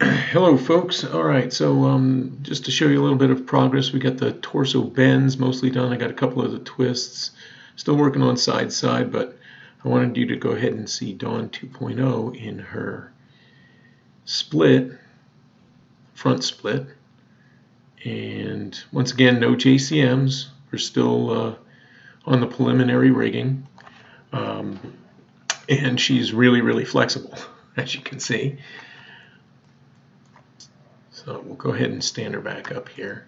Hello folks. Alright, so just to show you a little bit of progress, we got the torso bends mostly done. I got a couple of the twists. Still working on side, but I wanted you to go ahead and see Dawn 2.0 in her split, front split. And once again, no JCMs. We're still on the preliminary rigging. And she's really flexible, as you can see. So we'll go ahead and stand her back up here.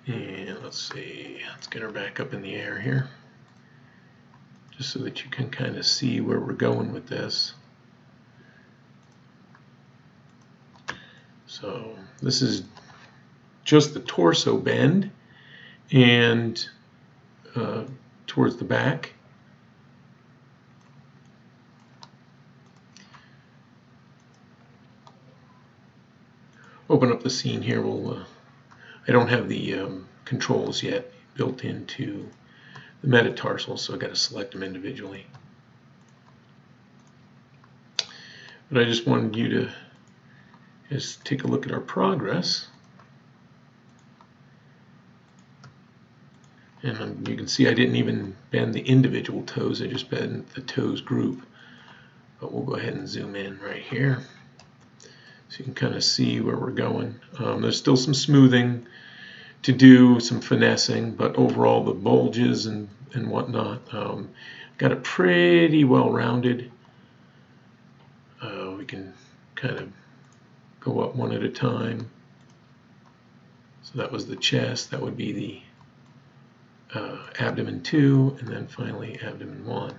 And let's see, let's get her back up in the air here, just so that you can kind of see where we're going with this. So this is just the torso bend and towards the back. Open up the scene here. I don't have the controls yet built into the metatarsals, so I got to select them individually. But I just wanted you to just take a look at our progress. And you can see I didn't even bend the individual toes, I just bent the toes group. But we'll go ahead and zoom in right here, so you can kind of see where we're going. There's still some smoothing to do, some finessing, but overall the bulges and whatnot got it pretty well rounded. We can kind of go up one at a time. So that was the chest, that would be the abdomen 2, and then finally abdomen 1. And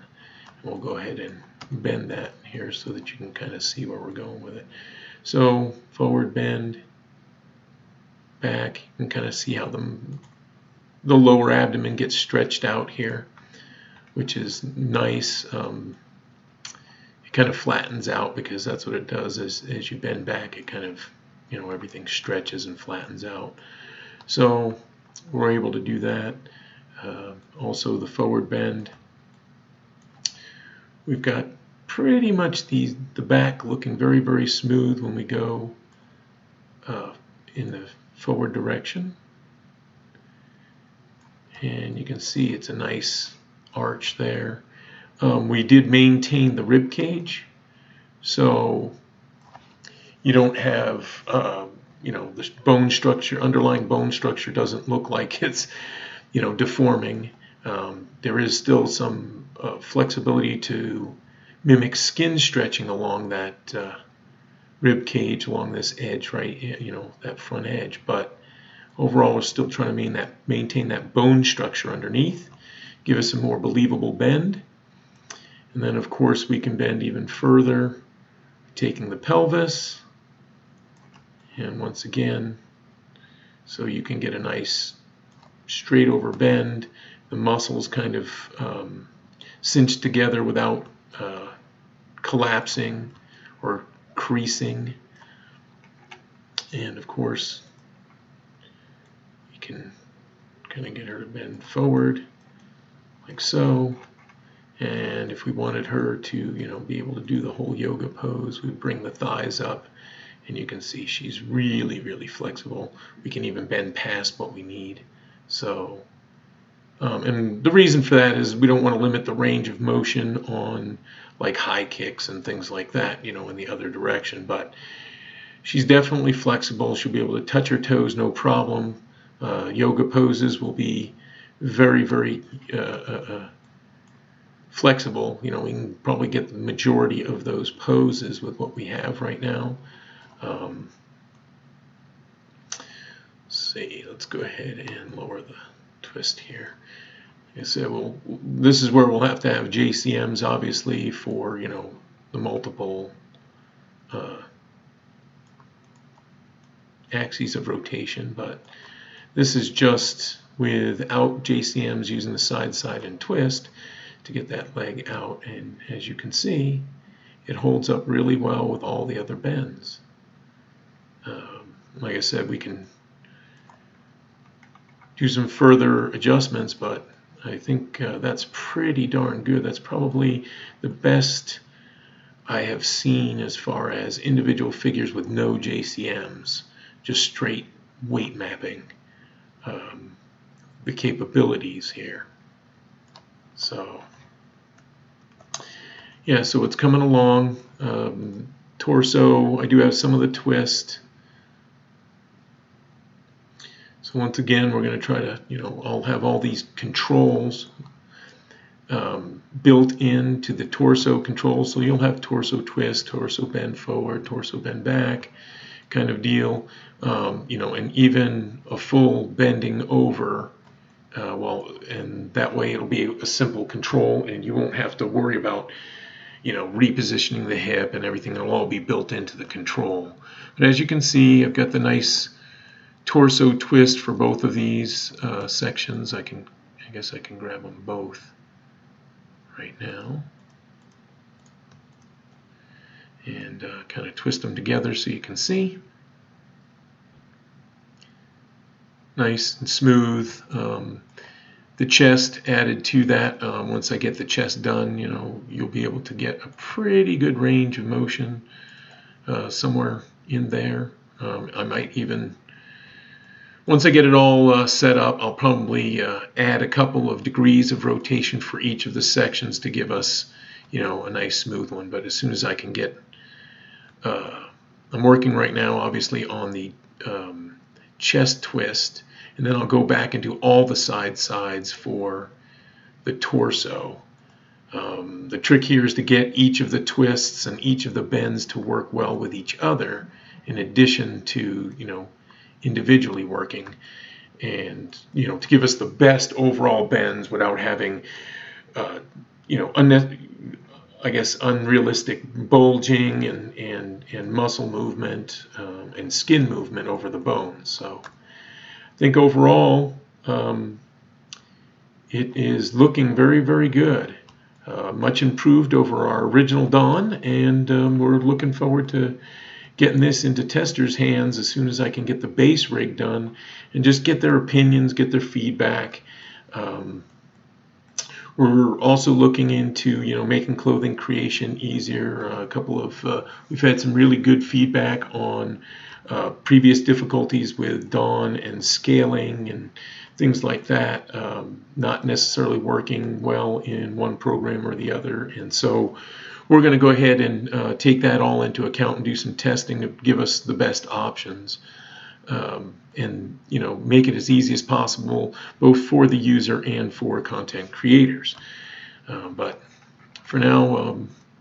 we'll go ahead and bend that here so that you can kind of see where we're going with it. So forward bend, back, you can kind of see how the lower abdomen gets stretched out here, which is nice. It kind of flattens out because that's what it does as you bend back. It kind of, you know, everything stretches and flattens out. So we're able to do that. Also the forward bend. We've got pretty much the back looking very smooth when we go in the forward direction, and you can see it's a nice arch there. We did maintain the rib cage, so you don't have you know, the bone structure, underlying bone structure doesn't look like it's, you know, deforming. There is still some flexibility to mimic skin stretching along that rib cage, along this edge, right, you know, that front edge. But overall, we're still trying to maintain that bone structure underneath, give us a more believable bend. And then, of course, we can bend even further, taking the pelvis, and once again, so you can get a nice straight over bend. The muscles kind of cinched together without collapsing or creasing. And of course, you can kind of get her to bend forward like so. And if we wanted her to, you know, be able to do the whole yoga pose, we'd bring the thighs up, and you can see she's really flexible. We can even bend past what we need. So and the reason for that is we don't want to limit the range of motion on like high kicks and things like that, you know, in the other direction. But she's definitely flexible. She'll be able to touch her toes no problem. Yoga poses will be very flexible. You know, we can probably get the majority of those poses with what we have right now. Let's see, let's go ahead and lower the twist here. Like I said, this is where we'll have to have JCMs, obviously, for, you know, the multiple axes of rotation, but this is just without JCMs, using the side and twist to get that leg out. And as you can see, it holds up really well with all the other bends. Like I said, we can do some further adjustments, but I think that's pretty darn good. That's probably the best I have seen as far as individual figures with no JCMs, just straight weight mapping, the capabilities here. So yeah, so it's coming along. Torso, I do have some of the twist. So once again, we're going to try to, I'll have all these controls built into the torso controls. So you'll have torso twist, torso bend forward, torso bend back kind of deal, and even a full bending over. And that way it'll be a simple control, and you won't have to worry about, repositioning the hip and everything. It'll all be built into the control. But as you can see, I've got the nice torso twist for both of these sections. I guess I can grab them both right now and kind of twist them together so you can see. Nice and smooth. The chest added to that. Once I get the chest done, you'll be able to get a pretty good range of motion somewhere in there. I might even, once I get it all set up, I'll probably add a couple of degrees of rotation for each of the sections to give us, a nice smooth one. But as soon as I can get, I'm working right now, obviously, on the chest twist, and then I'll go back and do all the sides for the torso. The trick here is to get each of the twists and each of the bends to work well with each other, in addition to, individually working, and, to give us the best overall bends without having, I guess, unrealistic bulging and muscle movement and skin movement over the bones. So I think overall it is looking very, very good. Much improved over our original Dawn, and we're looking forward to getting this into testers' hands as soon as I can get the base rig done and just get their opinions, get their feedback. We're also looking into, making clothing creation easier. We've had some really good feedback on previous difficulties with Dawn and scaling and things like that, not necessarily working well in one program or the other. And so we're going to go ahead and take that all into account and do some testing to give us the best options. And make it as easy as possible, both for the user and for content creators. But for now,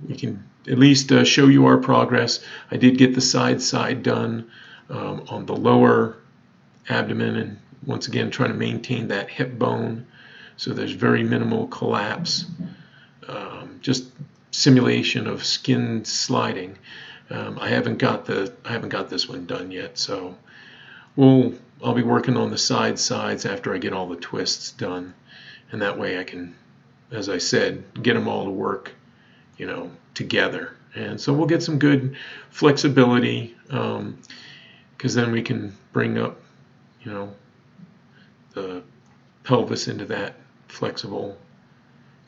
we can at least show you our progress. I did get the side done on the lower abdomen, and once again trying to maintain that hip bone so there's very minimal collapse. Just simulation of skin sliding. I haven't got this one done yet, so I'll be working on the sides after I get all the twists done, and that way I can, as I said, get them all to work, together. And so we'll get some good flexibility, because then we can bring up, the pelvis into that flexible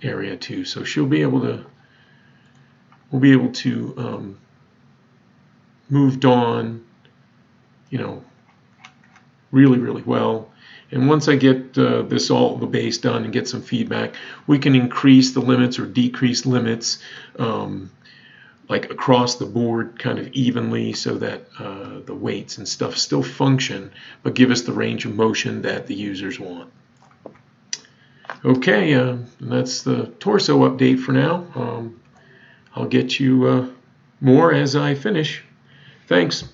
area too. So we'll be able to move Dawn, really, really well. And once I get the base done and get some feedback, we can increase the limits or decrease limits like across the board kind of evenly, so that the weights and stuff still function but give us the range of motion that the users want. Okay, that's the torso update for now. I'll get you more as I finish. Thanks.